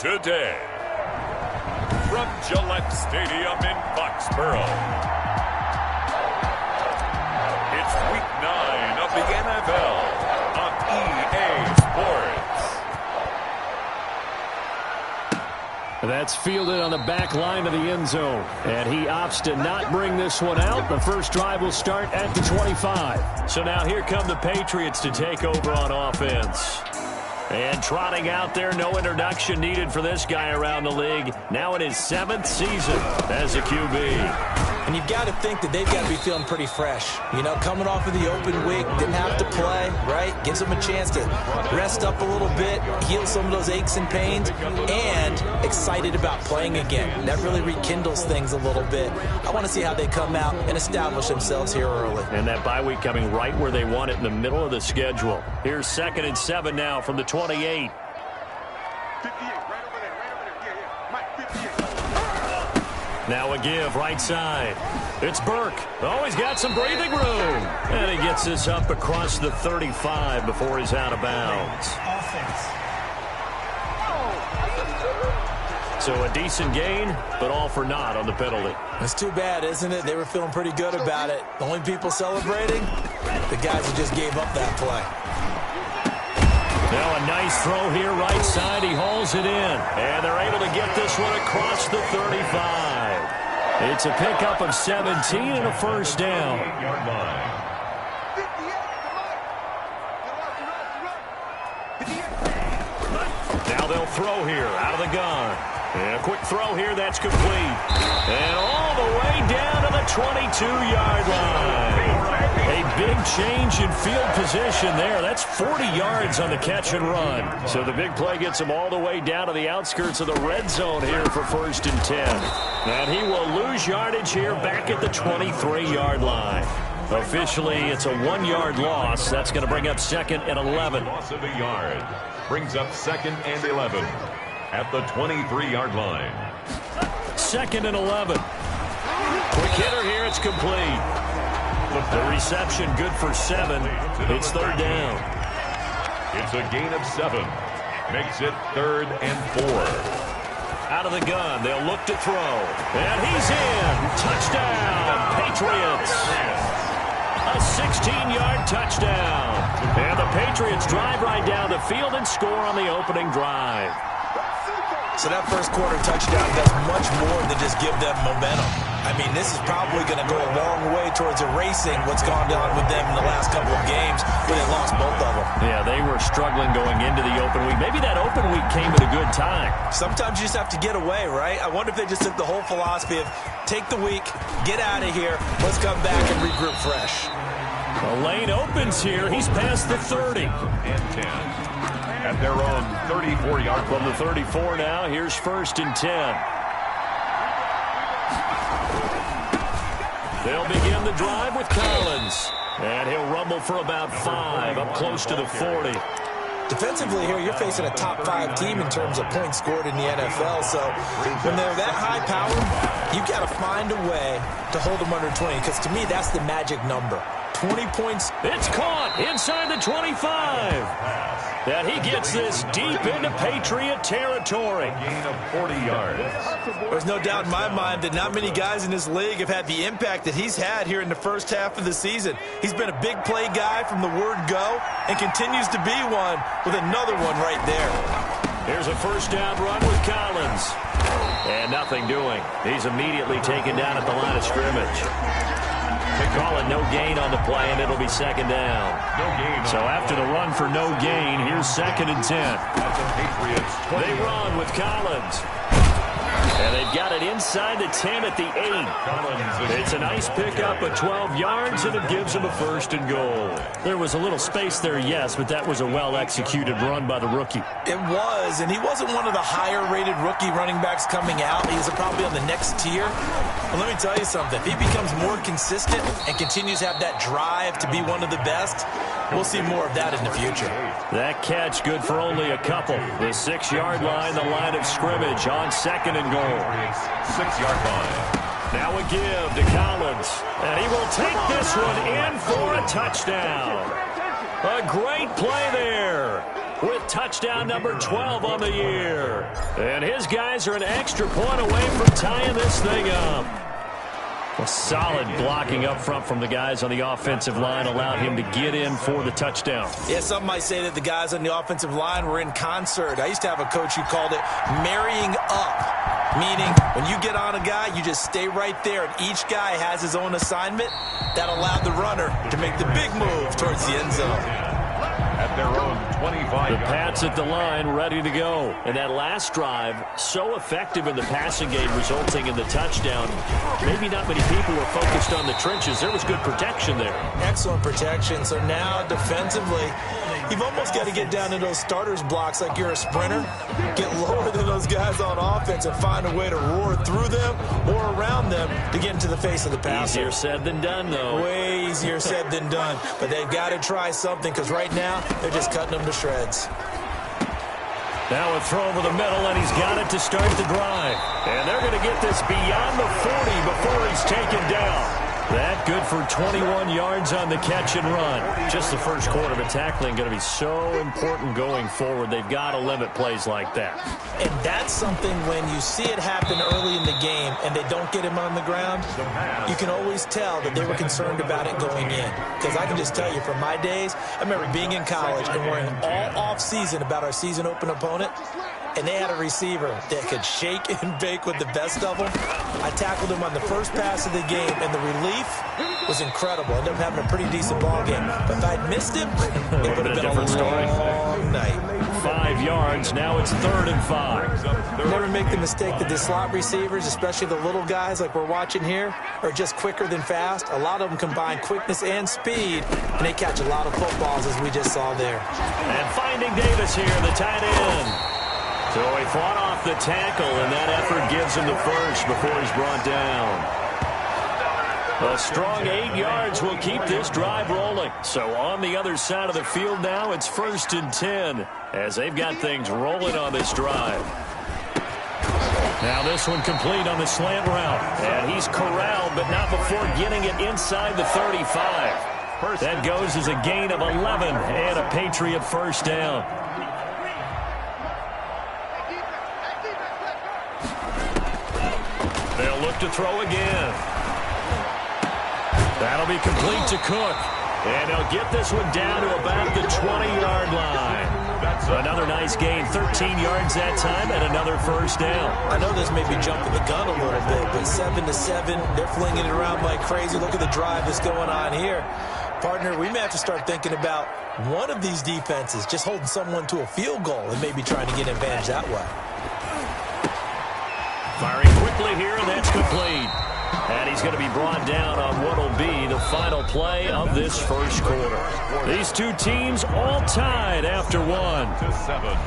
today. From Gillette Stadium in Foxborough, it's Week 9 of the NFL on EA Sports. That's fielded on the back line of the end zone. And he opts to not bring this one out. The first drive will start at the 25. So now here come the Patriots to take over on offense. And trotting out there, no introduction needed for this guy around the league. Now in his 7th season as a QB. And you've got to think that they've got to be feeling pretty fresh. You know, coming off of the open week, didn't have to play, right? Gives them a chance to rest up a little bit, heal some of those aches and pains, and excited about playing again. That really rekindles things a little bit. I want to see how they come out and establish themselves here early. And that bye week coming right where they want it in the middle of the schedule. Here's 2nd and 7 now from the 28. Now a give, right side. It's Burke. Oh, he's got some breathing room. And he gets this up across the 35 before he's out of bounds. So a decent gain, but all for naught on the penalty. It's too bad, isn't it? They were feeling pretty good about it. The only people celebrating, the guys who just gave up that play. Now a nice throw here, right side. He hauls it in. And they're able to get this one across the 35. It's a pickup of 17 and a first down. Now they'll throw here out of the gun. And a quick throw here, that's complete. And all the way down to the 22-yard line. A big change in field position there. That's 40 yards on the catch and run. So the big play gets him all the way down to the outskirts of the red zone here for 1st and 10. And he will lose yardage here back at the 23-yard line. Officially, it's a 1-yard loss. That's going to bring up 2nd and 11. Loss of a yard brings up 2nd and 11 at the 23-yard line. 2nd and 11. Quick hitter here. It's complete. The reception good for 7. It's 3rd down. It's a gain of 7. Makes it 3rd and 4. Out of the gun. They'll look to throw. And he's in. Touchdown, Patriots. A 16-yard touchdown. And the Patriots drive right down the field and score on the opening drive. So that first quarter touchdown does much more than just give them momentum. I mean, this is probably going to go a long way towards erasing what's gone down with them in the last couple of games where they lost both of them. Yeah, they were struggling going into the open week. Maybe that open week came at a good time. Sometimes you just have to get away, right? I wonder if they just took the whole philosophy of take the week, get out of here, let's come back and regroup fresh. The lane opens here. He's past the 30. And 10. At their own 34-yard from the 34 now. Here's 1st and 10. They'll begin the drive with Collins. And he'll rumble for about 5 up close to the 40. Defensively here, you're facing a top 5 team in terms of points scored in the NFL. So when they're that high powered, you've got to find a way to hold them under 20. Because to me, that's the magic number. 20 points. It's caught inside the 25. And he gets this deep into Patriot territory. Gain of 40 yards. There's no doubt in my mind that not many guys in this league have had the impact that he's had here in the first half of the season. He's been a big play guy from the word go and continues to be one with another one right there. Here's a first down run with Collins. And nothing doing. He's immediately taken down at the line of scrimmage. They call it no gain on the play, and it'll be 2nd down. No gain. So after the run for no gain, here's 2nd and 10. They run with Collins. And they've got it inside the 10 at the 8. It's a nice pickup of 12 yards, and it gives them a 1st and goal. There was a little space there, yes, but that was a well-executed run by the rookie. It was, and he wasn't one of the higher-rated rookie running backs coming out. He's probably on the next tier. But let me tell you something. If he becomes more consistent and continues to have that drive to be one of the best, we'll see more of that in the future. That catch good for only a couple. The 6-yard line, the line of scrimmage on 2nd and goal. 6-yard line. Now a give to Collins. And he will take this one in for a touchdown. A great play there. with touchdown number 12 on the year. And his guys are an extra point away from tying this thing up. A solid blocking up front from the guys on the offensive line allowed him to get in for the touchdown. Yeah, some might say that the guys on the offensive line were in concert. I used to have a coach who called it marrying up, meaning when you get on a guy, you just stay right there, and each guy has his own assignment. That allowed the runner to make the big move towards the end zone. At their own 25. The Pats at the line, ready to go. And that last drive, so effective in the passing game, resulting in the touchdown. Maybe not many people were focused on the trenches. There was good protection there. Excellent protection. So now, defensively, you've almost got to get down to those starters blocks like you're a sprinter. Get lower than those guys on offense and find a way to roar through them or around them to get into the face of the passer. Easier said than done, though. Way easier said than done. But they've got to try something because right now, they're just cutting them to shreds. Now a throw over the middle, and he's got it to start the drive. And they're going to get this beyond the 40 before he's taken down. That good for 21 yards on the catch and run. Just the first quarter of tackling going to be so important going forward. They've got to limit plays like that. And that's something when you see it happen early in the game and they don't get him on the ground, you can always tell that they were concerned about it going in. Because I can just tell you from my days, I remember being in college and worrying all off-season about our season open opponent. And they had a receiver that could shake and bake with the best of them. I tackled him on the first pass of the game, and the relief was incredible. I ended up having a pretty decent ball game. But if I'd missed him, it would have been a long night. 5 yards. Now it's 3rd and 5. Never make the mistake that the slot receivers, especially the little guys like we're watching here, are just quicker than fast. A lot of them combine quickness and speed, and they catch a lot of footballs, as we just saw there. And finding Davis here, the tight end. So he fought off the tackle, and that effort gives him the first before he's brought down. A strong 8 yards will keep this drive rolling. So on the other side of the field now, it's 1st and 10 as they've got things rolling on this drive. Now this one complete on the slant route. And he's corralled, but not before getting it inside the 35. That goes as a gain of 11 and a Patriot first down. They'll look to throw again. That'll be complete to Cook. And they'll get this one down to about the 20-yard line. Another nice gain, 13 yards that time, and another first down. I know this may be jumping the gun a little bit, but 7-7, they're flinging it around like crazy. Look at the drive that's going on here. Partner, we may have to start thinking about one of these defenses just holding someone to a field goal and maybe trying to get an advantage that way. Firing quickly here, and that's complete. And he's going to be brought down on what will be the final play of this first quarter. These two teams all tied after one. 7.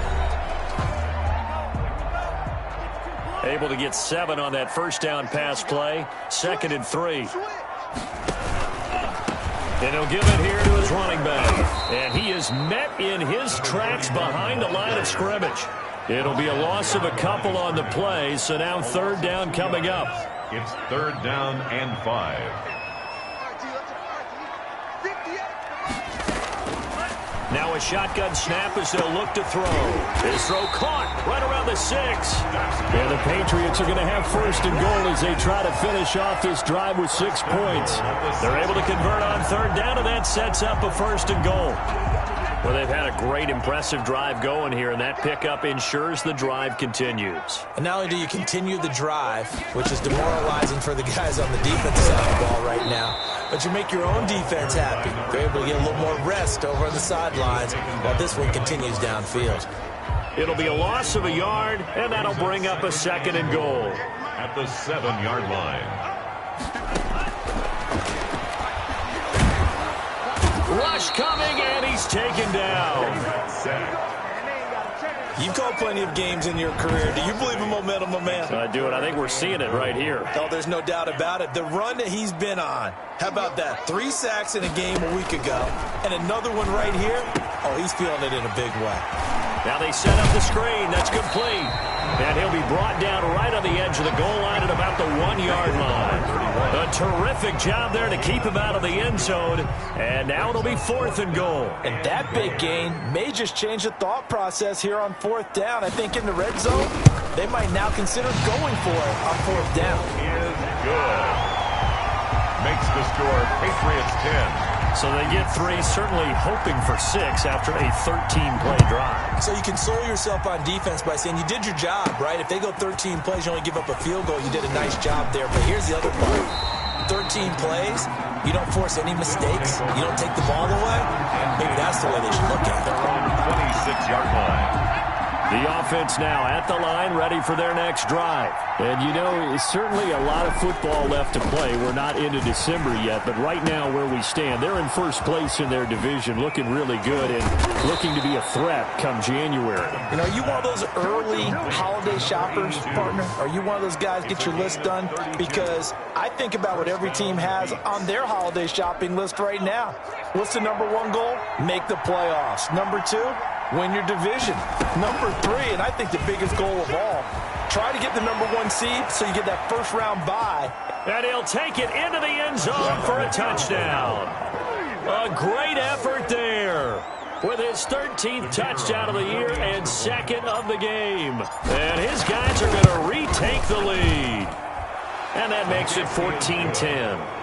Able to get 7 on that first down pass play. 2nd and 3. And he'll give it here to his running back. And he is met in his tracks behind the line of scrimmage. It'll be a loss of a couple on the play, so now 3rd down coming up. It's 3rd down and 5. Now a shotgun snap as they'll look to throw. His throw caught right around the 6. And the Patriots are going to have 1st and goal as they try to finish off this drive with 6 points. They're able to convert on 3rd down, and that sets up a 1st and goal. Well, they've had a great, impressive drive going here, and that pickup ensures the drive continues. And not only do you continue the drive, which is demoralizing for the guys on the defensive side of the ball right now, but you make your own defense happy. They're able to get a little more rest over on the sidelines while this one continues downfield. It'll be a loss of a yard, and that'll bring up a 2nd and goal. At the 7-yard line. Rush coming, and he's taken down. You've called plenty of games in your career. Do you believe in momentum, my man? I do, and I think we're seeing it right here. Oh, there's no doubt about it. The run that he's been on, how about that? 3 sacks in a game a week ago, and another one right here. Oh, he's feeling it in a big way. Now they set up the screen. That's complete. And he'll be brought down right on the edge of the goal line at about the 1-yard line. A terrific job there to keep him out of the end zone. And now it'll be 4th and goal. And that big gain may just change the thought process here on 4th down. I think in the red zone, they might now consider going for it on 4th down. Is good. Makes the score Patriots 10. So they get 3, certainly hoping for 6 after a 13-play drive. So you console yourself on defense by saying you did your job, right? If they go 13 plays, you only give up a field goal, you did a nice job there. But here's the other part. 13 plays, you don't force any mistakes, you don't take the ball away. Maybe that's the way they should look at it. 26-yard line. The offense now at the line, ready for their next drive. And, you know, it's certainly a lot of football left to play. We're not into December yet, but right now where we stand, they're in first place in their division, looking really good and looking to be a threat come January. You know, are you one of those early holiday shoppers, partner? Are you one of those guys get your list done? Because I think about what every team has on their holiday shopping list right now. What's the number 1 goal? Make the playoffs. Number 2? Win your division. Number 3, and I think the biggest goal of all, try to get the number 1 seed so you get that first-round bye. And he'll take it into the end zone for a touchdown. A great effort there with his 13th touchdown of the year and 2nd of the game. And his guys are going to retake the lead. And that makes it 14-10.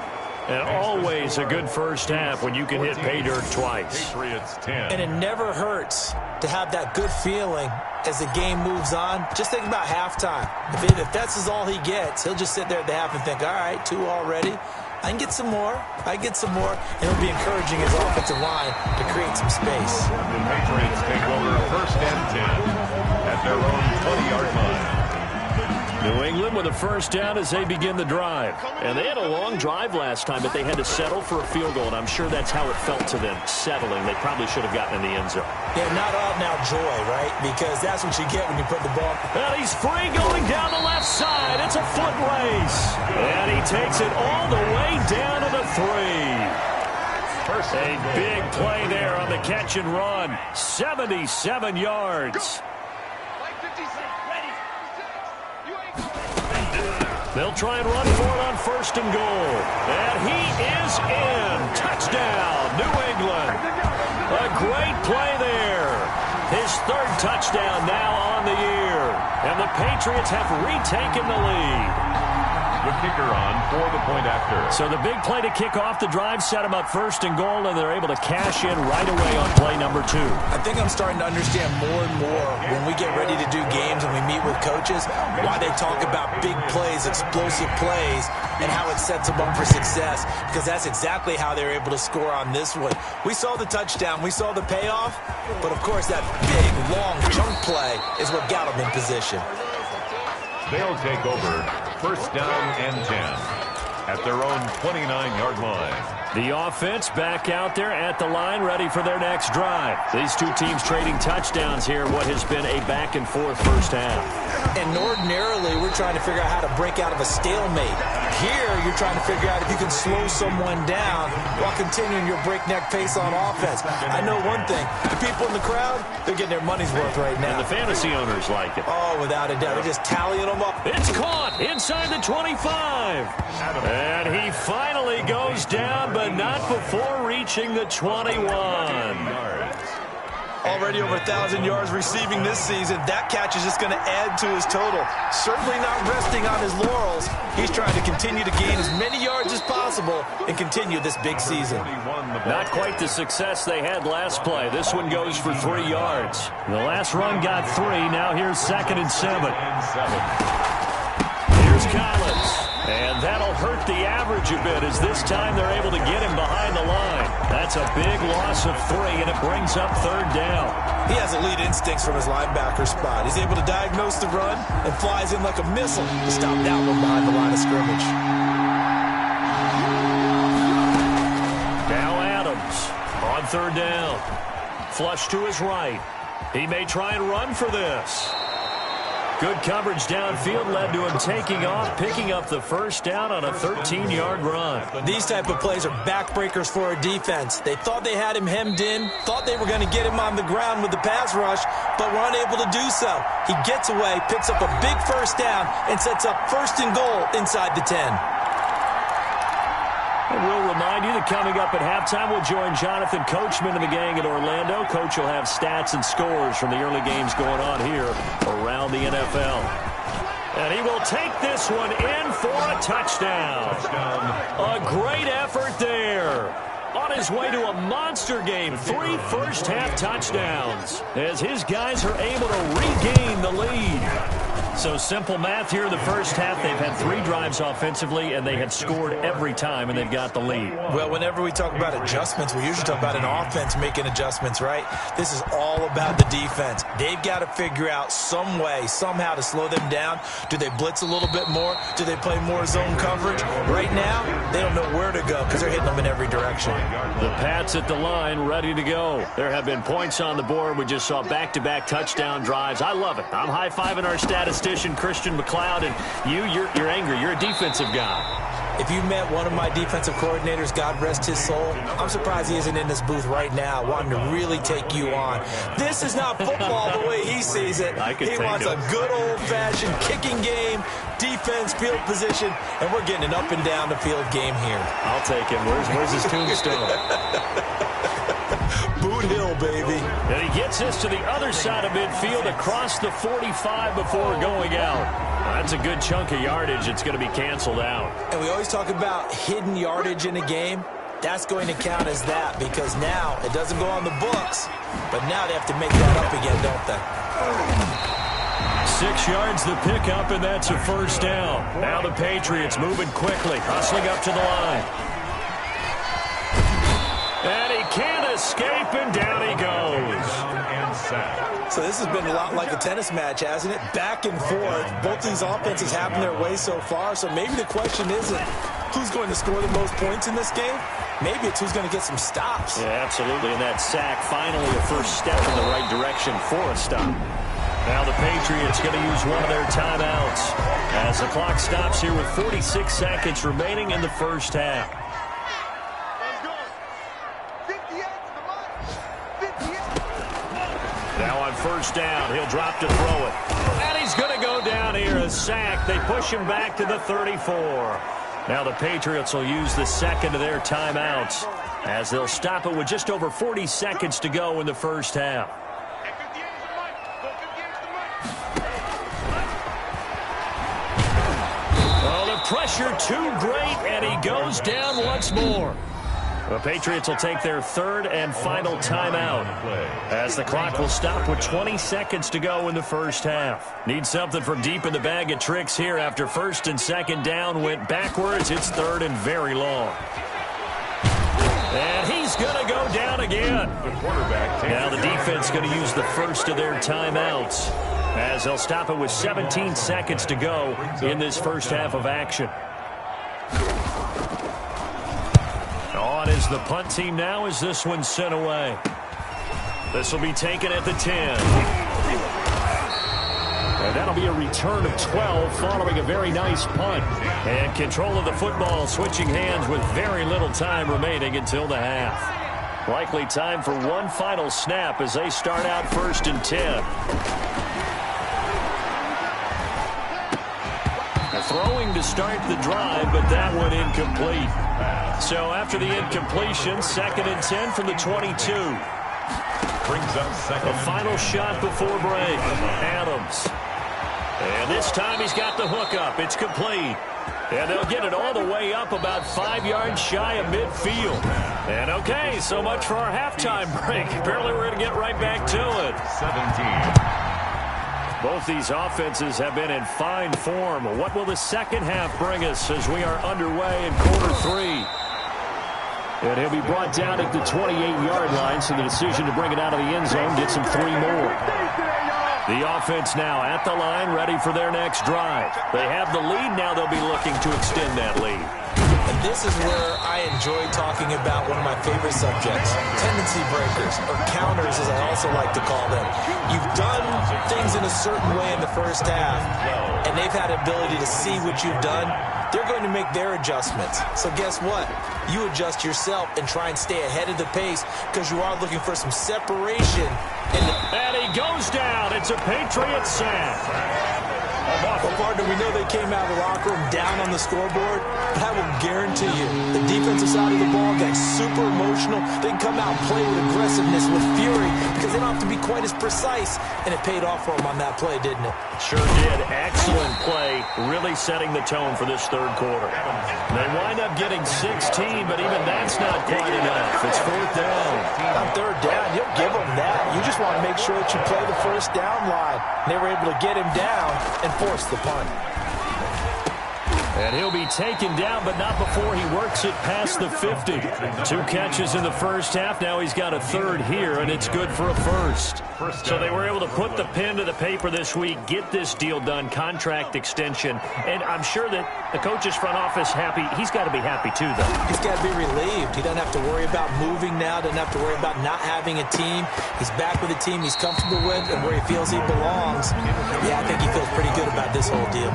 And always a good first half when you can hit pay dirt twice. Patriots 10. And it never hurts to have that good feeling as the game moves on. Just think about halftime. If that's all he gets, he'll just sit there at the half and think, all right, 2 already. I can get some more. I get some more. And it'll be encouraging his offensive line to create some space. The Patriots take over 1st and 10 at their own 20-yard line. New England with a first down as they begin the drive. And they had a long drive last time, but they had to settle for a field goal, and I'm sure that's how it felt to them, settling. They probably should have gotten in the end zone. Yeah, not out now joy, right? Because that's what you get when you put the ball. And he's free going down the left side. It's a foot race. And he takes it all the way down to the 3. A big play there on the catch and run. 77 yards. They'll try and run for it on 1st and goal. And he is in. Touchdown, New England. A great play there. His 3rd touchdown now on the year. And the Patriots have retaken the lead. The kicker on for the point after. So the big play to kick off the drive set them up 1st and goal, and they're able to cash in right away on play number 2. I think I'm starting to understand more and more when we get ready to do games and we meet with coaches why they talk about big plays, explosive plays, and how it sets them up for success, because that's exactly how they're able to score on this one. We saw the touchdown. We saw the payoff, but, of course, that big, long chunk play is what got them in position. They'll take over 1st down and 10 at their own 29-yard line. The offense back out there at the line, ready for their next drive. These 2 teams trading touchdowns here, what has been a back-and-forth first half. And ordinarily, we're trying to figure out how to break out of a stalemate. Here, you're trying to figure out if you can slow someone down while continuing your breakneck pace on offense. I know one thing. The people in the crowd, they're getting their money's worth right now. And the fantasy owners like it. Oh, without a doubt. They're just tallying them up. It's caught inside the 25. And he finally goes down, but not before reaching the 21. Already over 1,000 yards receiving this season. That catch is just going to add to his total. Certainly not resting on his laurels. He's trying to continue to gain as many yards as possible and continue this big season. Not quite the success they had last play. This one goes for 3 yards. The last run got 3. Now here's 2nd and 7. Here's Collins. And that'll hurt the average a bit as this time they're able to get him behind the line. That's a big loss of 3, and it brings up 3rd down. He has elite instincts from his linebacker spot. He's able to diagnose the run and flies in like a missile to stop that one behind the line of scrimmage. Now Adams on 3rd down. Flush to his right. He may try and run for this. Good coverage downfield led to him taking off, picking up the first down on a 13-yard run. These type of plays are backbreakers for a defense. They thought they had him hemmed in, thought they were going to get him on the ground with the pass rush, but were unable to do so. He gets away, picks up a big first down, and sets up 1st and goal inside the 10. And we'll remind you that coming up at halftime, we'll join Jonathan Coachman and the gang in Orlando. Coach will have stats and scores from the early games going on here around the NFL. And he will take this one in for a touchdown. A great effort there. On his way to a monster game, 3 first-half touchdowns as his guys are able to regain the lead. So simple math here in the first half. They've had 3 drives offensively, and they have scored every time, and they've got the lead. Well, whenever we talk about adjustments, we usually talk about an offense making adjustments, right? This is all about the defense. They've got to figure out some way, somehow to slow them down. Do they blitz a little bit more? Do they play more zone coverage? Right now, they don't know where to go because they're hitting them in every direction. The Pats at the line, ready to go. There have been points on the board. We just saw back-to-back touchdown drives. I love it. I'm high-fiving our statistician, Christian McLeod, and you're angry. You're a defensive guy. If you met one of my defensive coordinators, God rest his soul, I'm surprised he isn't in this booth right now wanting to really take you on. This is not football the way he sees it. He wants a good old-fashioned kicking game, defense, field position, and we're getting an up and down the field game here. I'll take him. Where's his tombstone? Boot Hill, baby. And he gets this to the other side of midfield across the 45 before going out. That's a good chunk of yardage. It's going to be canceled out. And we always talk about hidden yardage in a game. That's going to count as that because now it doesn't go on the books, but now they have to make that up again, don't they? 6 yards the pickup, and that's a first down. Now the Patriots moving quickly, hustling up to the line. And he can't escape, and down he goes. So this has been a lot like a tennis match, hasn't it? Back and forth. Both these offenses having their way so far, so maybe the question isn't who's going to score the most points in this game. Maybe it's who's going to get some stops. Yeah, absolutely, and that sack finally a first step in the right direction for a stop. Now the Patriots going to use one of their timeouts as the clock stops here with 46 seconds remaining in the first half. Now on first down, he'll drop to throw it. And he's going to go down here, a sack. They push him back to the 34. Now the Patriots will use the second of their timeouts as they'll stop it with just over 40 seconds to go in the first half. Oh, the pressure too great, and he goes down once more. The Patriots will take their third and final timeout as the clock will stop with 20 seconds to go in the first half. Need something from deep in the bag of tricks here after first and second down went backwards. It's third and very long. And he's going to go down again. Now the defense going to use the first of their timeouts as they'll stop it with 17 seconds to go in this first half of action. On is the punt team now as this one's sent away. This will be taken at the 10. And that'll be a return of 12 following a very nice punt. And control of the football switching hands with very little time remaining until the half. Likely time for one final snap as they start out first and 10. Throwing to start the drive, but that one incomplete. So after the incompletion, second and 10 from the 22. Brings up second. A final shot before break. Adams. And this time he's got the hook up. It's complete. And they'll get it all the way up about 5 yards shy of midfield. And okay, so much for our halftime break. Apparently we're going to get right back to it. 17. Both these offenses have been in fine form. What will the second half bring us as we are underway in quarter 3? And he'll be brought down at the 28-yard line, so the decision to bring it out of the end zone gets him 3 more. The offense now at the line, ready for their next drive. They have the lead. Now they'll be looking to extend that lead. And this is where I enjoy talking about one of my favorite subjects, tendency breakers, or counters as I also like to call them. You've done things in a certain way in the first half, and they've had ability to see what you've done. They're going to make their adjustments. So guess what? You adjust yourself and try and stay ahead of the pace because you are looking for some separation. And he goes down. It's a Patriot sack. Well, partner, we know they came out of the locker room down on the scoreboard, but I will guarantee you the defensive side of the ball got super emotional. They can come out and play with aggressiveness, with fury, because they don't have to be quite as precise, and it paid off for them on that play, didn't it? Sure did. Excellent play, really setting the tone for this third quarter. They wind up getting 16, but even that's not quite enough. It's fourth down. On third down, you'll give them that. You just want to make sure that you play the first down line. They were able to get him down and force the punt. And he'll be taken down, but not before he works it past the 50. 2 catches in the first half. Now he's got a third here, and it's good for a first. So they were able to put the pen to the paper this week, get this deal done, contract extension. And I'm sure that the coach's front office happy. He's got to be happy, too, though. He's got to be relieved. He doesn't have to worry about moving now, doesn't have to worry about not having a team. He's back with a team he's comfortable with and where he feels he belongs. Yeah, I think he feels pretty good about this whole deal.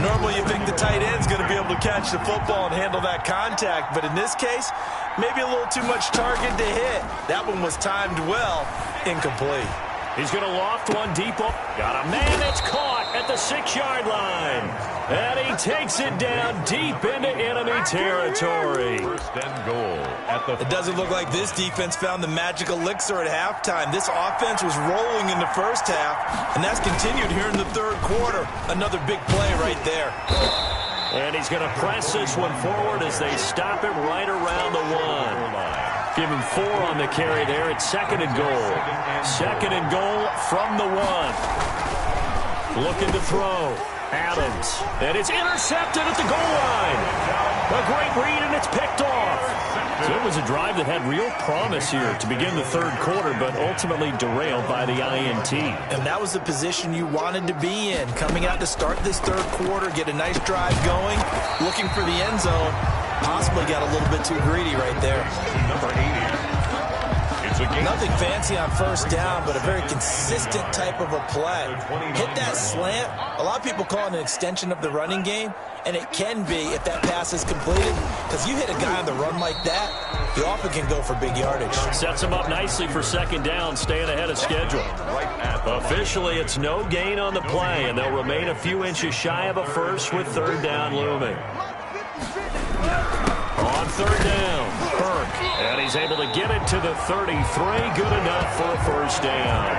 Normally you think the tight end's going to be able to catch the football and handle that contact, but in this case, maybe a little too much target to hit. That one was timed well, incomplete. He's going to loft one deep. Got a man that's caught at the 6-yard line. And he takes it down deep into enemy territory. First and goal at the... It doesn't look like this defense found the magic elixir at halftime. This offense was rolling in the first half, and that's continued here in the third quarter. Another big play right there. And he's going to press this one forward as they stop it right around the 1. Give him 4 on the carry there. It's second and goal. Second and goal from the 1. Looking to throw. Adams. And it's intercepted at the goal line. A great read, and it's picked off. So it was a drive that had real promise here to begin the third quarter, but ultimately derailed by the INT. And that was the position you wanted to be in. Coming out to start this third quarter, get a nice drive going, looking for the end zone. Possibly got a little bit too greedy right there. Number 80. Nothing fancy on first down, but a very consistent type of a play. Hit that slant. A lot of people call it an extension of the running game, and it can be if that pass is completed, because you hit a guy on the run like that, you often can go for big yardage. Sets him up nicely for second down, staying ahead of schedule. Officially, it's no gain on the play, and they'll remain a few inches shy of a first with third down looming. On third down, Burke, and he's able to get it to the 33. Good enough for a first down.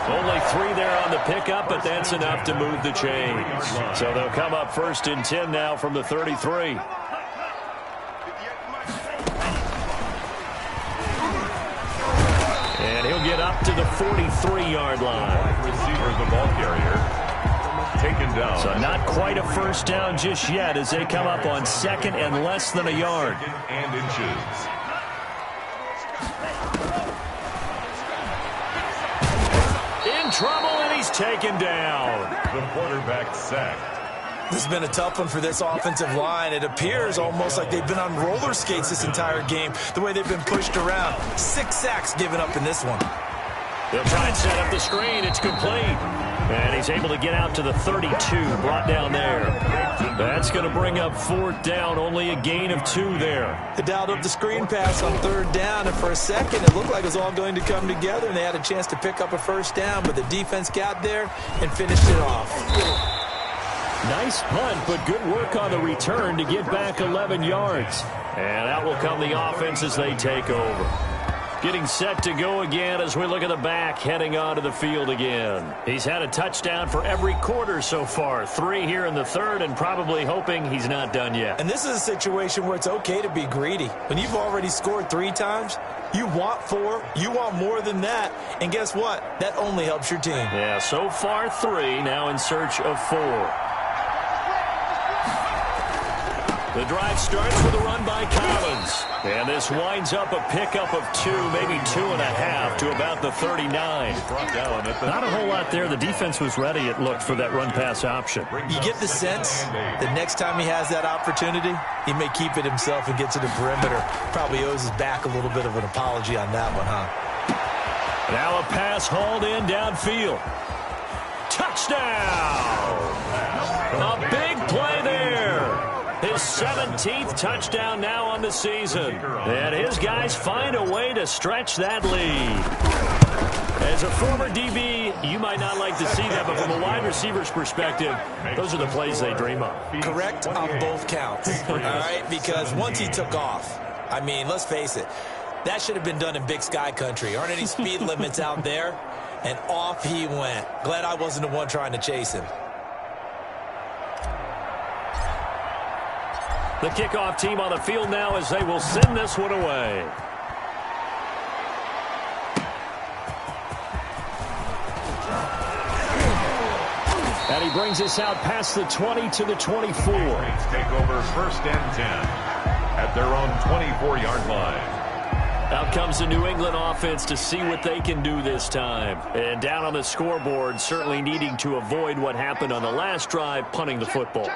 Only 3 there on the pickup, but that's enough to move the chains. So they'll come up first and 10 now from the 33. And he'll get up to the 43-yard line. Receiver, the ball carrier. Taken down. So not quite a first down just yet as they come up on second and less than a yard. And inches. In trouble, and he's taken down. The quarterback sacked. This has been a tough one for this offensive line. It appears almost like they've been on roller skates this entire game, the way they've been pushed around. 6 sacks given up in this one. They'll try and set up the screen. It's complete. And he's able to get out to the 32, brought down there. That's going to bring up fourth down, only a gain of 2 there. They dialed up the screen pass on third down, and for a second it looked like it was all going to come together, and they had a chance to pick up a first down, but the defense got there and finished it off. Nice punt, but good work on the return to get back 11 yards. And out will come the offense as they take over. Getting set to go again as we look at the back, heading onto the field again. He's had a touchdown for every quarter so far. 3 here in the third, and probably hoping he's not done yet. And this is a situation where it's okay to be greedy. When you've already scored 3 times, you want 4, you want more than that, and guess what? That only helps your team. Yeah, so far 3, now in search of 4. The drive starts with a run by Collins. And this winds up a pickup of 2, maybe 2.5 to about the 39. Not a whole lot there. The defense was ready, it looked, for that run-pass option. You get the sense that next time he has that opportunity, he may keep it himself and get to the perimeter. Probably owes his back a little bit of an apology on that one, huh? Now a pass hauled in downfield. Touchdown! A big play there. His 17th touchdown now on the season. And his guys find a way to stretch that lead. As a former DB, you might not like to see that, but from a wide receiver's perspective, those are the plays they dream of. Correct on both counts, all right? Because once he took off, I mean, let's face it, that should have been done in Big Sky country. Aren't any speed limits out there? And off he went. Glad I wasn't the one trying to chase him. The kickoff team on the field now as they will send this one away. And he brings us out past the 20 to the 24. Take over 1st and 10 at their own 24-yard line. Out comes the New England offense to see what they can do this time. And down on the scoreboard, certainly needing to avoid what happened on the last drive, punting the football.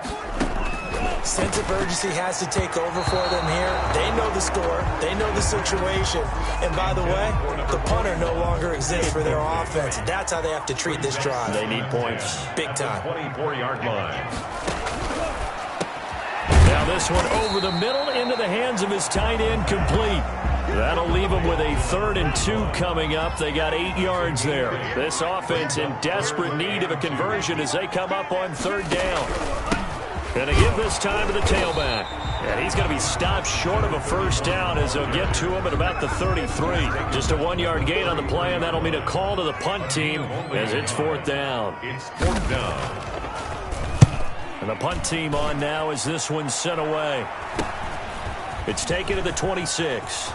Sense of urgency has to take over for them here. They know the score. They know the situation. And by the way, the punter no longer exists for their offense. That's how they have to treat this drive. They need points. Big time. 24-yard line. Now this one over the middle into the hands of his tight end, complete. That'll leave them with a 3rd and 2 coming up. They got 8 yards there. This offense in desperate need of a conversion as they come up on 3rd down. Going to give this time to the tailback. And he's going to be stopped short of a 1st down as they'll get to him at about the 33. Just a 1-yard gain on the play, and that'll mean a call to the punt team as it's 4th down. It's 4th down. And the punt team on now as this one's sent away. It's taken to the 26.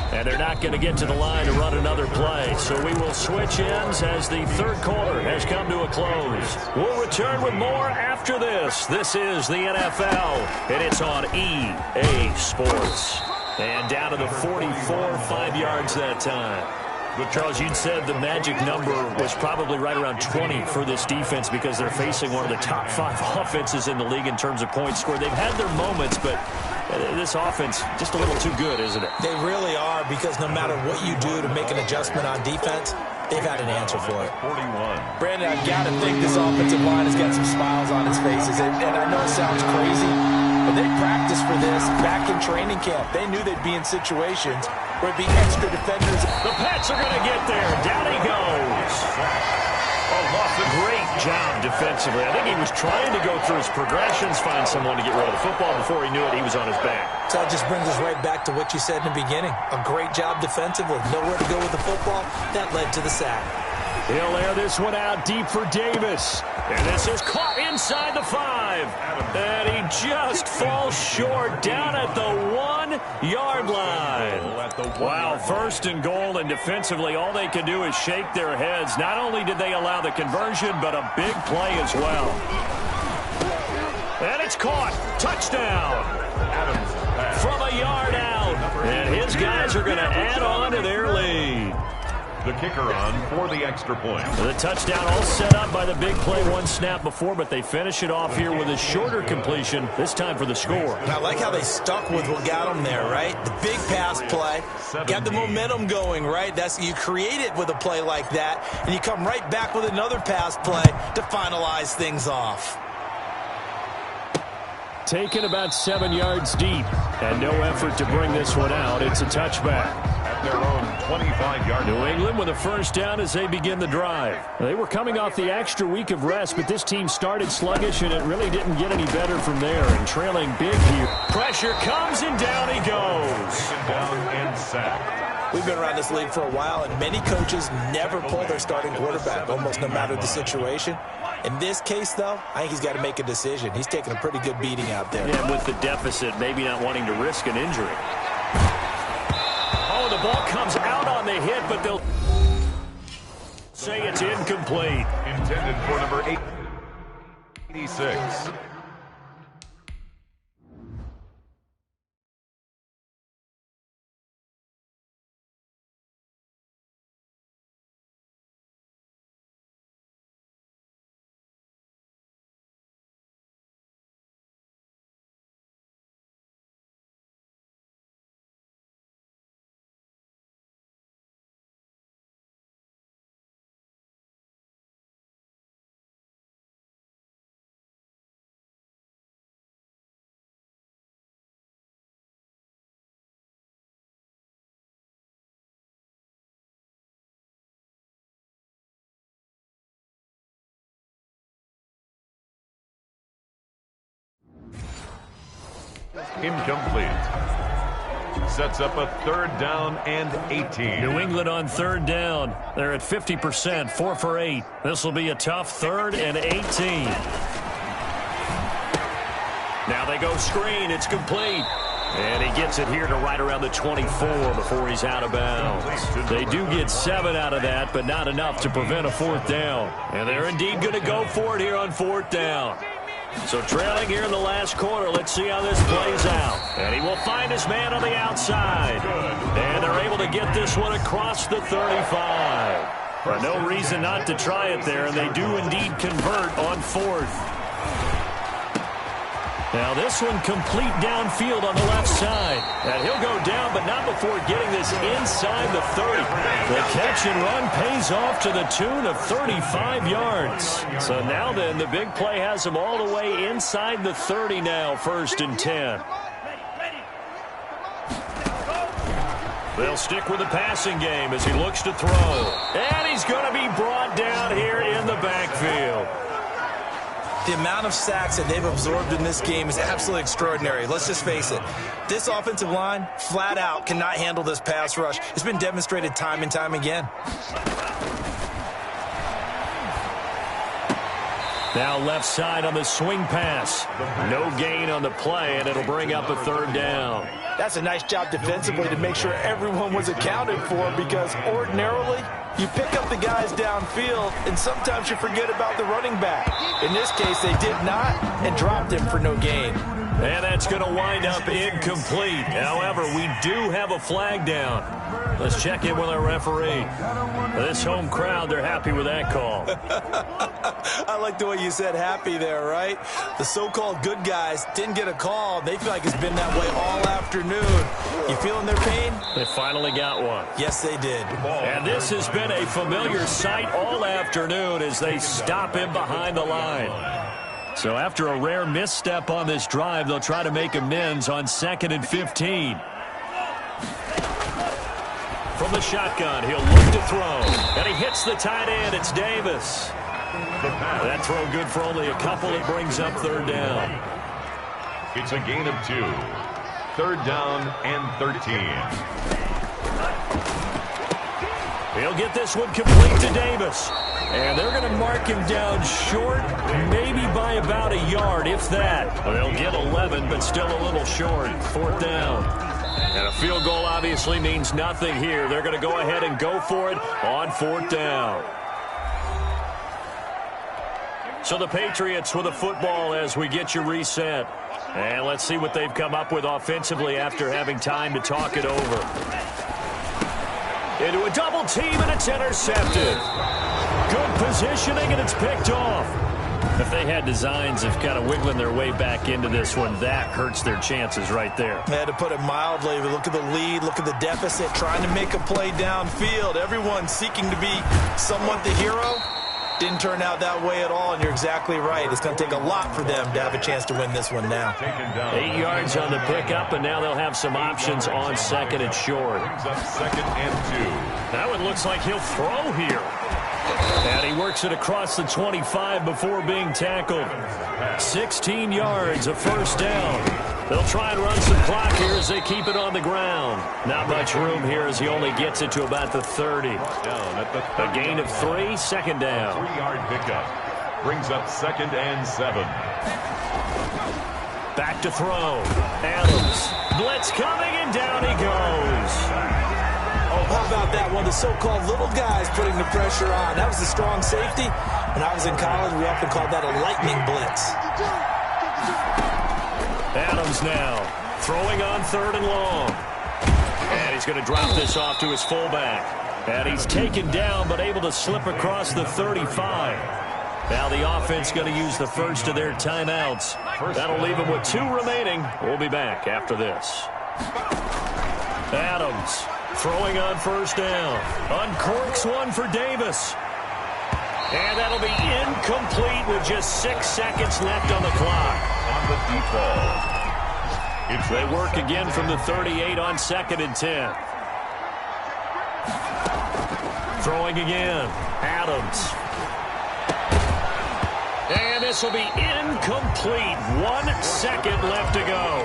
And they're not going to get to the line to run another play. So we will switch ends as the 3rd quarter has come to a close. We'll return with more after this. This is the NFL, and it's on EA Sports. And down to the 44, 5 yards that time. But Charles, you'd said the magic number was probably right around 20 for this defense because they're facing one of the top 5 offenses in the league in terms of points scored. They've had their moments, but this offense just a little too good, isn't it? They really are, because no matter what you do to make an adjustment on defense, they've had an answer for it. 41. Brandon, I've got to think this offensive line has got some smiles on its faces. And I know it sounds crazy, but they practiced for this back in training camp. They knew they'd be in situations where it'd be extra defenders. The Pats are going to get there. Down he goes. Great job defensively. I think he was trying to go through his progressions, find someone to get rid of the football. Before he knew it, he was on his back. So that just brings us right back to what you said in the beginning. A great job defensively. Nowhere to go with the football. That led to the sack. He'll air this one out deep for Davis. And this is caught inside the 5. And he just falls short down at the 1-yard line. Wow, 1st and goal, and defensively all they can do is shake their heads. Not only did they allow the conversion, but a big play as well. And it's caught. Touchdown. From a yard out. And his guys are going to add on to their lead. The kicker on for the extra point. The touchdown all set up by the big play 1 snap before, but they finish it off here with a shorter completion, this time for the score. And I like how they stuck with what got them there, right? The big pass play, got the momentum going, right? You create it with a play like that, and you come right back with another pass play to finalize things off. Taken about 7 yards deep, and no effort to bring this one out. It's a touchback. Their own 25-yard New England with a 1st down as they begin the drive. They were coming off the extra week of rest, but this team started sluggish, and it really didn't get any better from there. And trailing big here. Pressure comes, and down he goes. Taken down and sacked. We've been around this league for a while, and many coaches never pull their starting quarterback, almost no matter the situation. In this case, though, I think he's got to make a decision. He's taking a pretty good beating out there. Yeah, with the deficit, maybe not wanting to risk an injury. Oh, the ball comes out on the hit, but they'll say it's incomplete. Intended for number 86. Incomplete. Sets up a 3rd down and 18. New England on 3rd down. They're at 50%, 4 for 8. This will be a tough 3rd and 18. Now they go screen. It's complete. And he gets it here to right around the 24 before he's out of bounds. They do get 7 out of that, but not enough to prevent a 4th down. And they're indeed going to go for it here on 4th down. So trailing here in the last quarter, let's see how this plays out. And he will find his man on the outside. And they're able to get this one across the 35. But no reason not to try it there, and they do indeed convert on 4th. Now this one complete downfield on the left side. And he'll go down, but not before getting this inside the 30. The catch and run pays off to the tune of 35 yards. So now then, the big play has him all the way inside the 30 now, 1st and 10. They'll stick with the passing game as he looks to throw. And he's going to be brought down here in the backfield. The amount of sacks that they've absorbed in this game is absolutely extraordinary. Let's just face it. This offensive line, flat out, cannot handle this pass rush. It's been demonstrated time and time again. Now left side on the swing pass. No gain on the play, and it'll bring up a 3rd down. That's a nice job defensively to make sure everyone was accounted for, because ordinarily you pick up the guys downfield and sometimes you forget about the running back. In this case, they did not and dropped him for no gain. And that's going to wind up incomplete. However, we do have a flag down. Let's check in with our referee. This home crowd, they're happy with that call. I like the way you said happy there, right? The so-called good guys didn't get a call. They feel like it's been that way all afternoon. You feeling their pain? They finally got one. Yes, they did. And this has been a familiar sight all afternoon as they stop him behind the line. So after a rare misstep on this drive, they'll try to make amends on 2nd and 15. From the shotgun, he'll look to throw. And he hits the tight end. It's Davis. That throw good for only a couple. It brings up 3rd down. It's a gain of 2. 3rd down and 13. He'll get this one complete to Davis. And they're going to mark him down short, maybe by about a yard, if that. They'll get 11, but still a little short. 4th down. And a field goal obviously means nothing here. They're going to go ahead and go for it on 4th down. So the Patriots with a football as we get you reset. And let's see what they've come up with offensively after having time to talk it over. Into a double team, and it's intercepted. Good positioning, and it's picked off. If they had designs of kind of wiggling their way back into this one, that hurts their chances right there. They had to put it mildly. Look at the lead, look at the deficit, trying to make a play downfield. Everyone seeking to be somewhat the hero. Didn't turn out that way at all, and you're exactly right. It's going to take a lot for them to have a chance to win this one now. 8 yards on the pickup, and now they'll have some options on 2nd and short. Brings up 2nd and 2. That one looks like he'll throw here. And he works it across the 25 before being tackled. 16 yards, a 1st down. They'll try and run some clock here as they keep it on the ground. Not much room here as he only gets it to about the 30. A gain of 3, 2nd down. 3-yard pickup. Brings up 2nd and 7. Back to throw. Adams. Blitz coming, and down he goes. Oh, how about that? One of the so-called little guys putting the pressure on. That was a strong safety. When I was in college, we often called that a lightning blitz. Adams now throwing on 3rd and long. And he's going to drop this off to his fullback. And he's taken down but able to slip across the 35. Now the offense going to use the first of their timeouts. That'll leave them with 2 remaining. We'll be back after this. Adams throwing on 1st down. Uncorks one for Davis. And that'll be incomplete with just 6 seconds left on the clock. On the deep ball. They work again from the 38 on 2nd and 10. Throwing again. Adams. And this will be incomplete. 1 second left to go.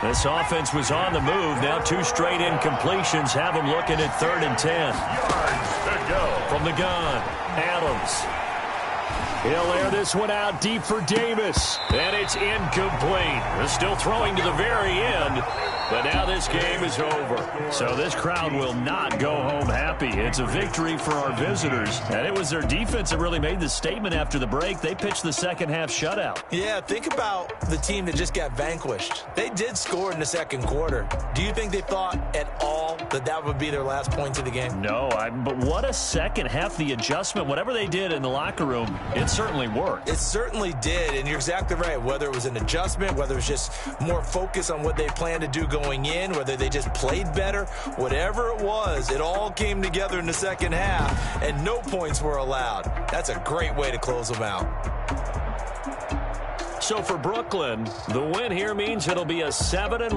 This offense was on the move. Now 2 straight incompletions have them looking at 3rd and 10. Yards to go. From the gun, Adams. He'll air this one out deep for Davis. And it's incomplete. They're still throwing to the very end. But now this game is over. So this crowd will not go home happy. It's a victory for our visitors. And it was their defense that really made the statement after the break. They pitched the second half shutout. Yeah, think about the team that just got vanquished. They did score in the second quarter. Do you think they thought at all that that would be their last point of the game? No, but what a second half. The adjustment, whatever they did in the locker room, it certainly worked. It certainly did, and you're exactly right. Whether it was an adjustment, whether it was just more focus on what they planned to do going in, whether they just played better, whatever it was, it all came together in the second half, and no points were allowed. That's a great way to close them out. So for Brooklyn, the win here means it'll be a 7-1